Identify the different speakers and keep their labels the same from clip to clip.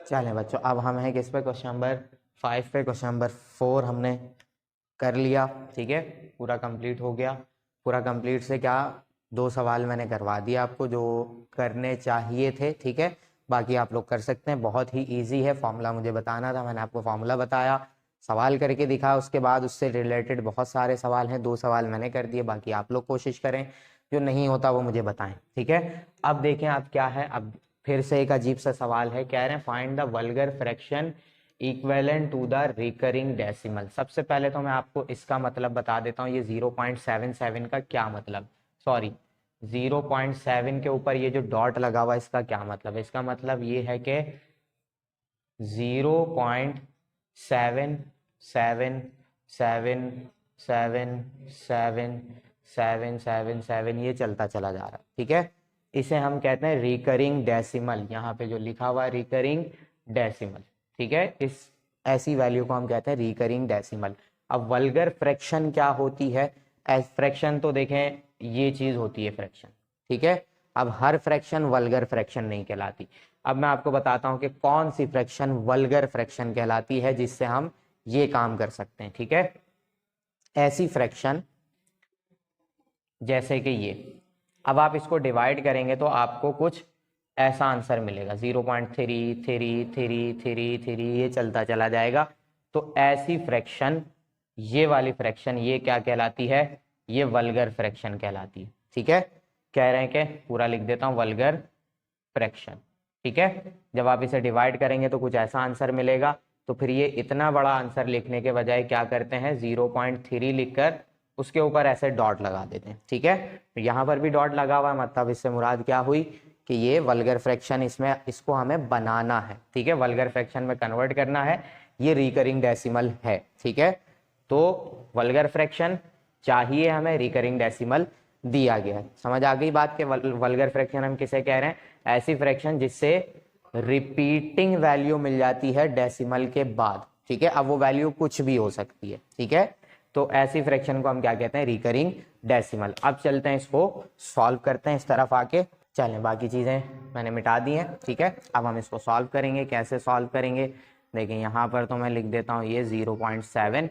Speaker 1: चलें बच्चों, अब हम हैं किस पे, क्वेश्चन नंबर 5 पे। क्वेश्चन नंबर 4 हमने कर लिया, ठीक है, पूरा कंप्लीट हो गया। पूरा कंप्लीट से क्या, 2 सवाल मैंने करवा दिया आपको जो करने चाहिए थे, ठीक है। बाकी आप लोग कर सकते हैं, बहुत ही इजी है। फॉर्मूला मुझे बताना था, मैंने आपको फॉर्मूला बताया, सवाल करके दिखा, उसके बाद उससे रिलेटेड बहुत सारे सवाल हैं, 2 सवाल मैंने कर दिए, बाकी आप लोग कोशिश करें, जो नहीं होता वो मुझे बताएं, ठीक है। अब देखें अब क्या है, अब फिर से एक अजीब सा सवाल है, कह रहे हैं find the vulgar fraction equivalent to the recurring decimal. सबसे पहले तो मैं आपको इसका मतलब बता देता हूँ, ये 0.77 का क्या मतलब, सॉरी 0.7 के ऊपर ये जो डॉट लगा हुआ है इसका क्या मतलब है। इसका मतलब ये है कि 0.77777777 ये चलता चला जा रहा है, ठीक है। इसे हम कहते हैं रिकरिंग डेसिमल, यहाँ पे जो लिखा हुआ है रिकरिंग डेसिमल, ठीक है। इस ऐसी वैल्यू को हम कहते हैं रिकरिंग डेसिमल। अब वल्गर फ्रैक्शन क्या होती है, फ्रैक्शन तो देखें ये चीज होती है फ्रैक्शन, ठीक है। अब हर फ्रैक्शन वल्गर फ्रैक्शन नहीं कहलाती। अब मैं आपको बताता हूं कि कौन सी फ्रैक्शन वल्गर फ्रैक्शन कहलाती है जिससे हम ये काम कर सकते हैं, ठीक है। ऐसी फ्रैक्शन जैसे कि ये, अब आप इसको डिवाइड करेंगे तो आपको कुछ ऐसा आंसर मिलेगा, 0.333333 ये चलता चला जाएगा। तो ऐसी फ्रैक्शन, ये वाली फ्रैक्शन ये क्या कहलाती है, ये वल्गर फ्रैक्शन कहलाती है, ठीक है। कह रहे हैं कि पूरा लिख देता हूं, वल्गर फ्रैक्शन, ठीक है। जब आप इसे डिवाइड करेंगे तो कुछ ऐसा आंसर मिलेगा। तो फिर ये इतना बड़ा आंसर लिखने के बजाय क्या करते हैं, 0.3 लिखकर उसके ऊपर ऐसे डॉट लगा देते हैं, ठीक है। यहाँ पर भी डॉट लगा हुआ है, मतलब इससे मुराद क्या हुई कि ये वल्गर फ्रैक्शन, इसमें इसको हमें बनाना है, ठीक है, वल्गर फ्रैक्शन में कन्वर्ट करना है, ये रिकरिंग डेसिमल है, ठीक है। तो वल्गर फ्रैक्शन चाहिए हमें, रिकरिंग डेसिमल दिया गया है। समझ आ गई बात के वल्गर फ्रैक्शन हम किसे कह रहे हैं, ऐसी फ्रैक्शन जिससे रिपीटिंग वैल्यू मिल जाती है डेसिमल के बाद, ठीक है। अब वो वैल्यू कुछ भी हो सकती है, ठीक है। तो ऐसी फ्रैक्शन को हम क्या कहते हैं, रिकरिंग डेसिमल। अब चलते हैं इसको सॉल्व करते हैं, इस तरफ आके चलें, बाकी चीजें मैंने मिटा दी हैं, ठीक है। अब हम इसको सॉल्व करेंगे, कैसे सॉल्व करेंगे देखिए, यहाँ पर तो मैं लिख देता हूँ ये 0.7।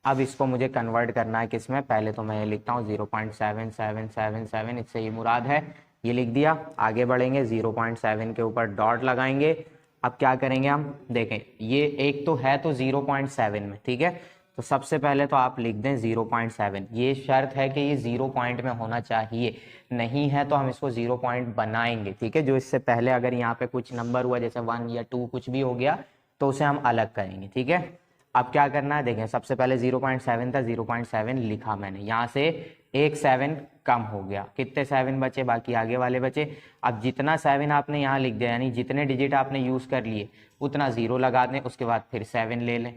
Speaker 1: अब इसको मुझे कन्वर्ट करना है किसमें, पहले तो मैं ये लिखता हूँ 0.7777, इससे ये मुराद है, ये लिख दिया। आगे बढ़ेंगे, 0.7 के ऊपर डॉट लगाएंगे। अब क्या करेंगे हम, देखें ये एक तो है तो 0.7 में, ठीक है। तो सबसे पहले तो आप लिख दें 0.7, ये शर्त है कि ये 0 पॉइंट में होना चाहिए, नहीं है तो हम इसको 0 पॉइंट बनाएंगे, ठीक है। जो इससे पहले अगर यहाँ पे कुछ नंबर हुआ जैसे 1 या 2 कुछ भी हो गया तो उसे हम अलग करेंगे, ठीक है। अब क्या करना है, देखें सबसे पहले 0.7 था, 0.7 लिखा मैंने, यहाँ से एक 7 कम हो गया, कितने 7 बचे, बाकी आगे वाले बचे। अब जितना 7 आपने यहाँ लिख दिया, यानी जितने डिजिट आपने यूज कर लिए उतना 0 लगा दें, उसके बाद फिर 7 ले लें।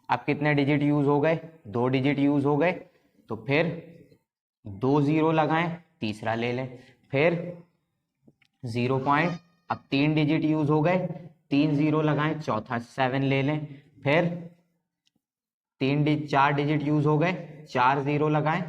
Speaker 1: अब कितने डिजिट यूज हो गए, 2 डिजिट यूज हो गए, तो फिर 2 0 लगाएं, तीसरा ले लें, फिर 0 पॉइंट, अब 3 डिजिट यूज हो गए, 3 0 लगाएं, चौथा 7 ले लें, फिर 4 डिजिट यूज हो गए, 4 0 लगाएं,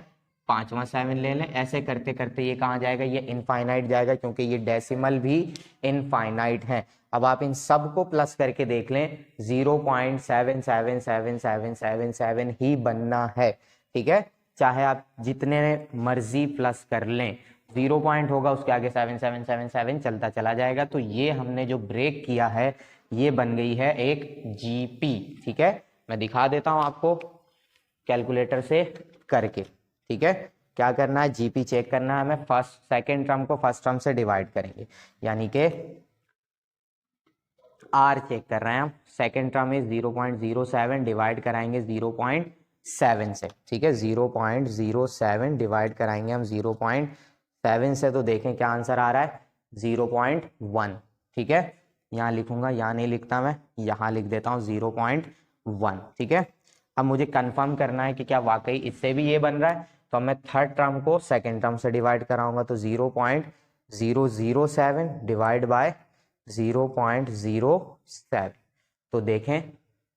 Speaker 1: पांचवा 7 ले लें। ऐसे करते करते ये कहाँ जाएगा, ये इनफाइनाइट जाएगा, क्योंकि ये डेसिमल भी इनफाइनाइट है। अब आप इन सब को प्लस करके देख लें, 0.77777 ही बनना है, ठीक है। चाहे आप जितने मर्जी प्लस कर लें, 0 पॉइंट होगा उसके आगे 7777 चलता चला जाएगा। तो ये हमने जो ब्रेक किया है ये बन गई है एक जीपी, ठीक है। मैं दिखा देता हूं आपको कैलकुलेटर से करके, ठीक है। क्या करना है, जीपी चेक करना है हमें, फर्स्ट सेकंड टर्म को फर्स्ट टर्म से डिवाइड करेंगे, यानी कि आर चेक कर रहे हैं हम, सेकंड टर्म इज 0.07, डिवाइड कराएंगे 0.7 से, ठीक है। 0.07 डिवाइड कराएंगे हम 0.7 से, तो देखें क्या आंसर आ रहा है, 0.1, ठीक है। यहाँ लिखूंगा, यहाँ नहीं लिखता मैं, यहाँ लिख देता हूँ 0.1, ठीक है। अब मुझे कंफर्म करना है कि क्या वाकई इससे भी ये बन रहा है, तो मैं थर्ड टर्म को सेकंड टर्म से डिवाइड कराऊंगा, तो 0.007 डिवाइड बाय 0.07, तो देखें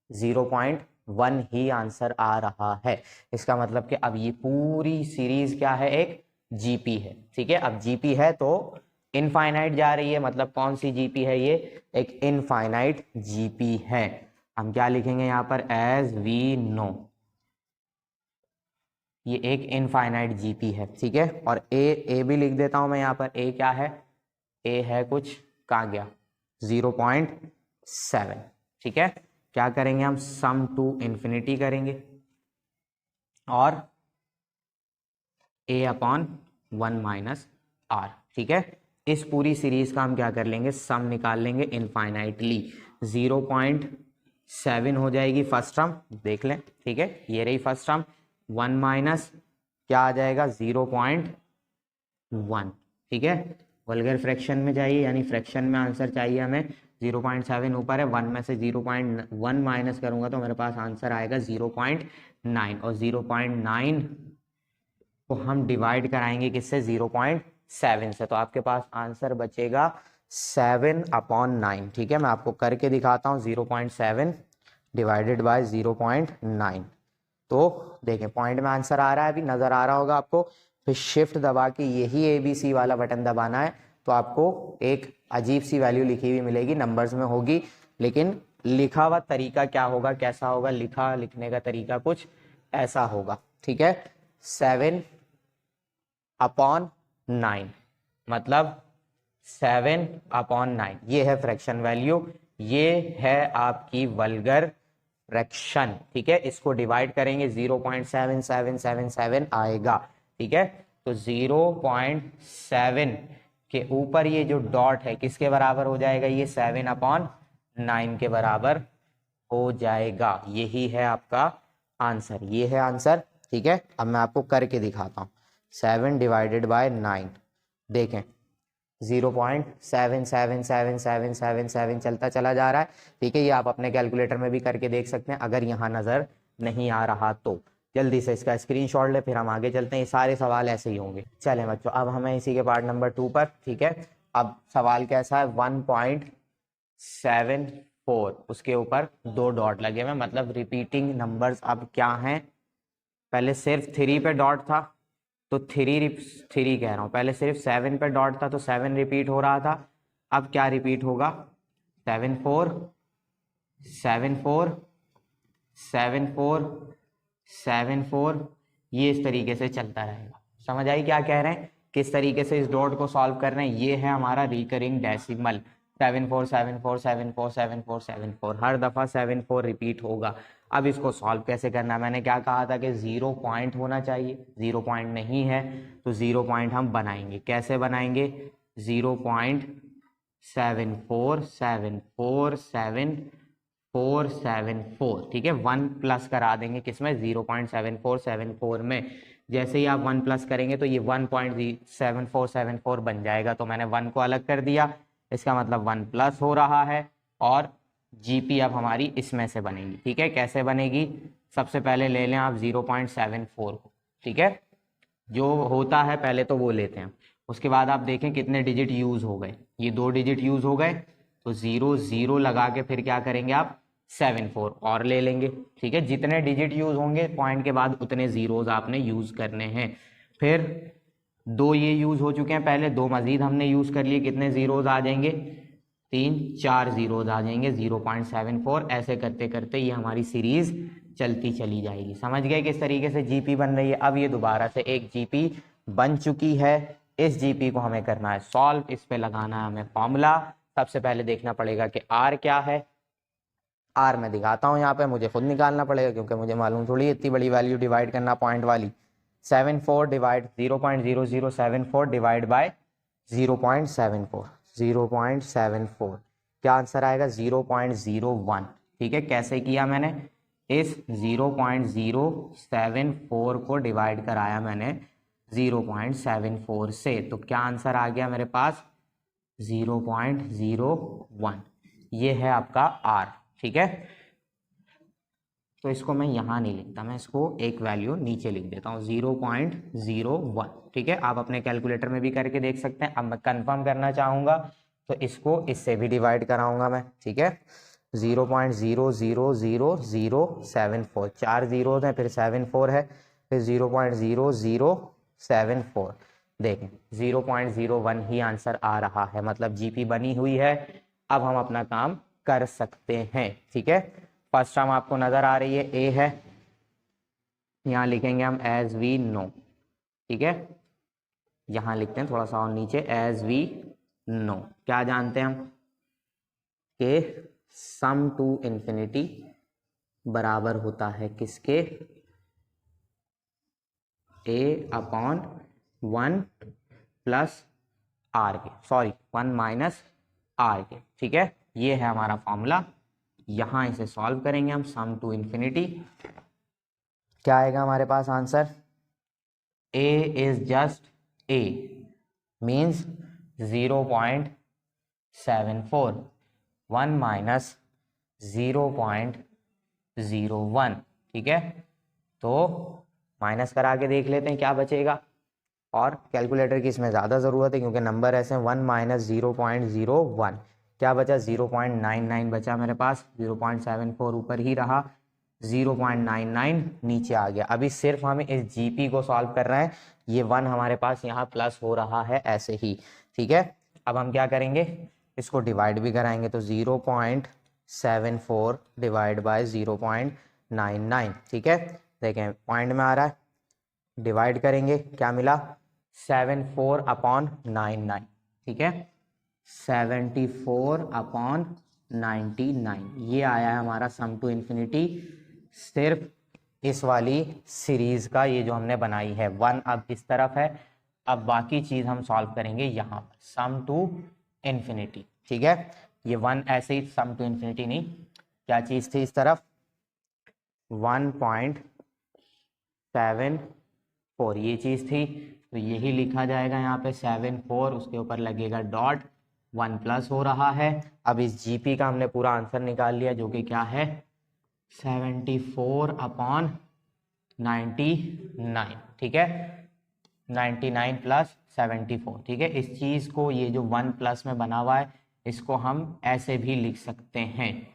Speaker 1: 0.1 ही आंसर आ रहा है। इसका मतलब कि अब ये पूरी सीरीज क्या है, एक जीपी है, ठीक है। अब जीपी है तो इनफाइनाइट जा रही है, मतलब कौन सी जीपी है ये, एक इनफाइनाइट जीपी है। हम क्या लिखेंगे यहाँ पर, एज वी नो, ये एक इनफाइनाइट जीपी है, ठीक है। और ए भी लिख देता हूं मैं यहाँ पर, ए क्या है, ए है कुछ, कहाँ गया, 0.7, ठीक है। क्या करेंगे हम, सम टू इन्फिनिटी करेंगे और ए अपॉन 1 माइनस आर, ठीक है। इस पूरी सीरीज का हम क्या कर लेंगे, सम निकाल लेंगे इनफाइनाइटली। 0.7 हो जाएगी फर्स्ट टर्म, देख लें, ठीक है, ये रही फर्स्ट टर्म। 1 माइनस क्या आ जाएगा, 0.1, ठीक है। वल्गर फ्रैक्शन में चाहिए, यानी फ्रैक्शन में आंसर चाहिए हमें। 0.7 ऊपर है, 1 में से 0.1 माइनस करूंगा तो मेरे पास आंसर आएगा 0.9, और 0.9 को हम डिवाइड कराएंगे किससे, 0.7 से, तो आपके पास आंसर बचेगा 7/9, ठीक है। मैं आपको करके दिखाता हूँ, 0.7 डिवाइडेड बाय 0.9, तो देखें पॉइंट में आंसर आ रहा है, अभी नजर आ रहा होगा आपको। फिर शिफ्ट दबा के यही ABC वाला बटन दबाना है, तो आपको एक अजीब सी वैल्यू लिखी हुई मिलेगी, नंबर्स में होगी, लेकिन लिखा हुआ तरीका क्या होगा, कैसा होगा, लिखने का तरीका कुछ ऐसा होगा, ठीक है। 7/9, मतलब 7/9, ये है फ्रैक्शन वैल्यू, ये है आपकी वल्गर फ्रैक्शन, ठीक है। इसको डिवाइड करेंगे 0.7777 आएगा, ठीक है। तो 0.7 के ऊपर ये जो डॉट है किसके बराबर हो जाएगा, ये 7/9 के बराबर हो जाएगा। यही है आपका आंसर, ये है आंसर, ठीक है। अब मैं आपको करके दिखाता हूँ, 7 डिवाइडेड बाय 9, देखें 0.77777 चलता चला जा रहा है, ठीक है। ये आप अपने कैलकुलेटर में भी करके देख सकते हैं, अगर यहाँ नजर नहीं आ रहा तो जल्दी से इसका स्क्रीनशॉट ले, फिर हम आगे चलते हैं। ये सारे सवाल ऐसे ही होंगे। चलें बच्चों, अब हमें इसी के पार्ट नंबर 2 पर, ठीक है। अब सवाल कैसा है, 1.74, उसके ऊपर 2 डॉट लगे हुए, मतलब रिपीटिंग नंबर्स अब क्या हैं, पहले सिर्फ 3 पे डॉट था तो 3 कह रहा हूँ, पहले सिर्फ 7 पे डॉट था तो 7 रिपीट हो रहा था, अब क्या रिपीट होगा, 7 4 7 4 7 4 7 4, ये इस तरीके से चलता रहेगा। समझ आई क्या कह रहे हैं, किस तरीके से इस डॉट को सॉल्व कर रहे हैं। ये है हमारा रिकरिंग डेसिमल, 7 4 7 4 7 4 7 4 7 4, हर दफा 7 4 रिपीट होगा। अब इसको सॉल्व कैसे करना है, मैंने क्या कहा था कि 0 पॉइंट होना चाहिए, 0 पॉइंट नहीं है तो 0 पॉइंट हम बनाएंगे, कैसे बनाएंगे, 0.74747474, ठीक है। 1 प्लस करा देंगे किसमें, 0.7474 में। जैसे ही आप 1 प्लस करेंगे तो ये 1.7474 बन जाएगा, तो मैंने 1 को अलग कर दिया, इसका मतलब 1 प्लस हो रहा है, और जीपी अब हमारी इसमें से बनेगी, ठीक है। कैसे बनेगी, सबसे पहले ले लें आप 0.74 को, ठीक है, जो होता है पहले तो वो लेते हैं। उसके बाद आप देखें कितने डिजिट यूज हो गए, ये 2 डिजिट यूज हो गए, तो 0 0 लगा के फिर क्या करेंगे आप, 7 4 और ले लेंगे, ठीक है। जितने डिजिट यूज होंगे पॉइंट के बाद उतने जीरोज आपने यूज करने हैं। फिर 2 ये यूज हो चुके हैं पहले, 2 मजीद हमने यूज कर लिए, कितने जीरोज आ जाएंगे, 3 4 जीरोज आ जाएंगे, 0.74, ऐसे करते करते ये हमारी सीरीज चलती चली जाएगी। समझ गए किस तरीके से जीपी बन रही है। अब ये दोबारा से एक जीपी बन चुकी है, इस जीपी को हमें करना है सॉल्व, इस पे लगाना है हमें फॉर्मूला। सबसे पहले देखना पड़ेगा कि आर क्या है, आर मैं दिखाता हूँ यहाँ पे, मुझे खुद निकालना पड़ेगा क्योंकि मुझे मालूम थोड़ी इतनी बड़ी वैल्यू डिवाइड करना पॉइंट वाली। 74 डिवाइड 0.0074 डिवाइड बाय 0.74, 0.74, क्या आंसर आएगा, 0.01, ठीक है। कैसे किया मैंने, इस 0.074 को डिवाइड कराया मैंने 0.74 से, तो क्या आंसर आ गया मेरे पास, 0.01, ये है आपका आर, ठीक है। तो इसको मैं यहाँ नहीं लिखता, मैं इसको एक वैल्यू नीचे लिख देता हूँ, 0.01, ठीक है। आप अपने कैलकुलेटर में भी करके देख सकते हैं। अब मैं कंफर्म करना चाहूँगा तो इसको इससे भी डिवाइड कराऊंगा मैं, ठीक है। 0.00074, 4 जीरो हैं, फिर 7 4 है, फिर 0.0074, देखें 0.01 ही आंसर आ रहा है, मतलब जीपी बनी हुई है। अब हम अपना काम कर सकते हैं। ठीक है, फर्स्ट टर्म आपको नजर आ रही है, ए है, यहाँ लिखेंगे हम एज वी नो। ठीक है, यहाँ लिखते हैं थोड़ा सा और नीचे, एज वी नो क्या जानते हैं हम कि सम टू इंफिनिटी बराबर होता है किसके, ए अपॉन 1 प्लस आर के, सॉरी 1 माइनस आर के। ठीक है, ये है हमारा फॉर्मूला। यहां इसे सॉल्व करेंगे हम, सम टू इंफिनिटी, क्या आएगा हमारे पास answer, a is just a means 0.74, 1 minus 0.01। ठीक है, तो माइनस करा के देख लेते हैं क्या बचेगा, और कैलकुलेटर की इसमें ज़्यादा ज़रूरत है क्योंकि नंबर ऐसे हैं। 1 माइनस 0.01 क्या बचा, 0.99 बचा मेरे पास, 0.74 ऊपर ही रहा, 0.99 नीचे आ गया। अभी सिर्फ हमें इस जीपी को सॉल्व कर रहे हैं, ये 1 हमारे पास यहाँ प्लस हो रहा है ऐसे ही। ठीक है, अब हम क्या करेंगे, इसको डिवाइड भी कराएंगे, तो 0.74 डिवाइड बाय 0.99। ठीक है, देखें पॉइंट में आ रहा है, डिवाइड करेंगे क्या मिला, 74 अपॉन 99। ठीक है, 74 अपॉन 99 ये आया है हमारा सम टू इंफिनिटी, सिर्फ इस वाली सीरीज का, ये जो हमने बनाई है। 1 अब इस तरफ है, अब बाकी चीज हम सॉल्व करेंगे यहाँ पर, सम टू इंफिनिटी। ठीक है, ये 1 ऐसे ही, सम टू इंफिनिटी नहीं, क्या चीज थी इस तरफ, 1.74 ये चीज थी, तो यही लिखा जाएगा यहाँ पे 74, उसके ऊपर लगेगा डॉट, 1 प्लस हो रहा है। अब इस जीपी का हमने पूरा आंसर निकाल लिया, जो कि क्या है 74 अपॉन 99। ठीक है, 99 प्लस 74। ठीक है, इस चीज को, ये जो 1 प्लस में बना हुआ है, इसको हम ऐसे भी लिख सकते हैं,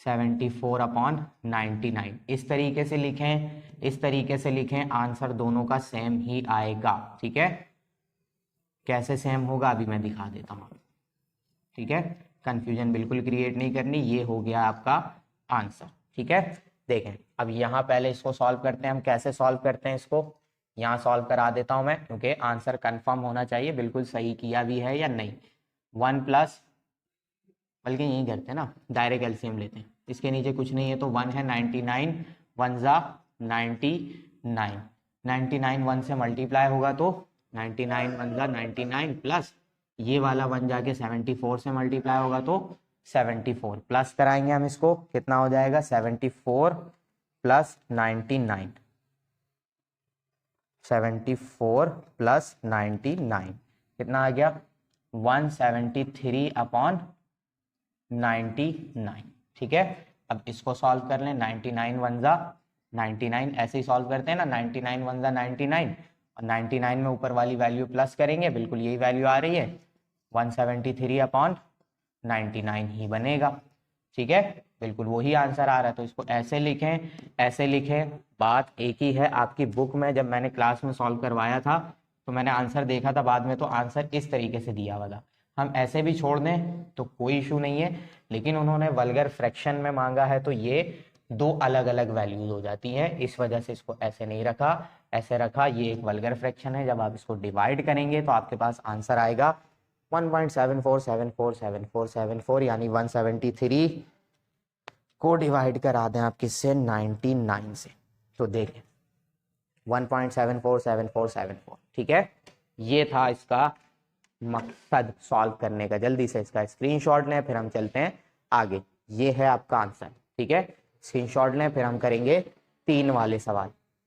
Speaker 1: 74 अपॉन 99। इस तरीके से लिखें, इस तरीके से लिखें, आंसर दोनों का सेम ही आएगा। ठीक है, कैसे सेम होगा अभी मैं दिखा देता हूँ। ठीक है, कंफ्यूजन बिल्कुल क्रिएट नहीं करनी, ये हो गया आपका आंसर। ठीक है, देखें अब यहाँ पहले इसको सॉल्व करते हैं हम, कैसे सॉल्व करते हैं इसको, यहाँ सॉल्व करा देता हूँ मैं, क्योंकि आंसर कंफर्म होना चाहिए बिल्कुल सही किया भी है या नहीं। 1 प्लस, बल्कि यही करते हैं ना, डायरेक्ट एलसीएम लेते हैं, इसके नीचे कुछ नहीं है तो 1 है, 99 1 जा 99, 99 1 से मल्टीप्लाई होगा तो 99 1 जा 99 प्लस ये वाला 1 जाके 74 से मल्टीप्लाई होगा तो 74, प्लस कराएंगे हम इसको, कितना हो जाएगा 74 प्लस 99, 74 प्लस 99 कितना आ गया 173 अपॉन 99। ठीक है, अब इसको सॉल्व कर लें, 99 1 जा 99 ऐसे ही सॉल्व करते हैं ना, 99 1 जा 99 और 99 में ऊपर वाली वैल्यू प्लस करेंगे, बिल्कुल यही वैल्यू आ रही है, 173 अपॉन 99 ही बनेगा। ठीक है, बिल्कुल वही आंसर आ रहा है, तो इसको ऐसे लिखें, ऐसे लिखें, बात एक ही है। आपकी बुक में जब मैंने क्लास में सॉल्व करवाया था तो मैंने आंसर देखा था बाद में, तो आंसर इस तरीके से दिया हुआ था। हम ऐसे भी छोड़ दें तो कोई इशू नहीं है, लेकिन उन्होंने वल्गर फ्रैक्शन में मांगा है तो ये दो अलग अलग वैल्यूज हो जाती हैं, इस वजह से इसको ऐसे नहीं रखा, ऐसे रखा। ये एक वल्गर फ्रैक्शन है, जब आप इसको डिवाइड करेंगे तो आपके पास आंसर आएगा 1.74747474 यानी 173 को डिवाइड करा दें आप किससे 99 से, तो देखें 1.747474। ठीक है, ये था इसका मकसद सॉल्व करने का। जल्दी से इसका स्क्रीनशॉट लें, फिर हम चलते हैं आगे। ये है आपका आंसर। ठीक है, स्क्रीनशॉट लें, फिर हम करेंगे 3 वाले सवाल।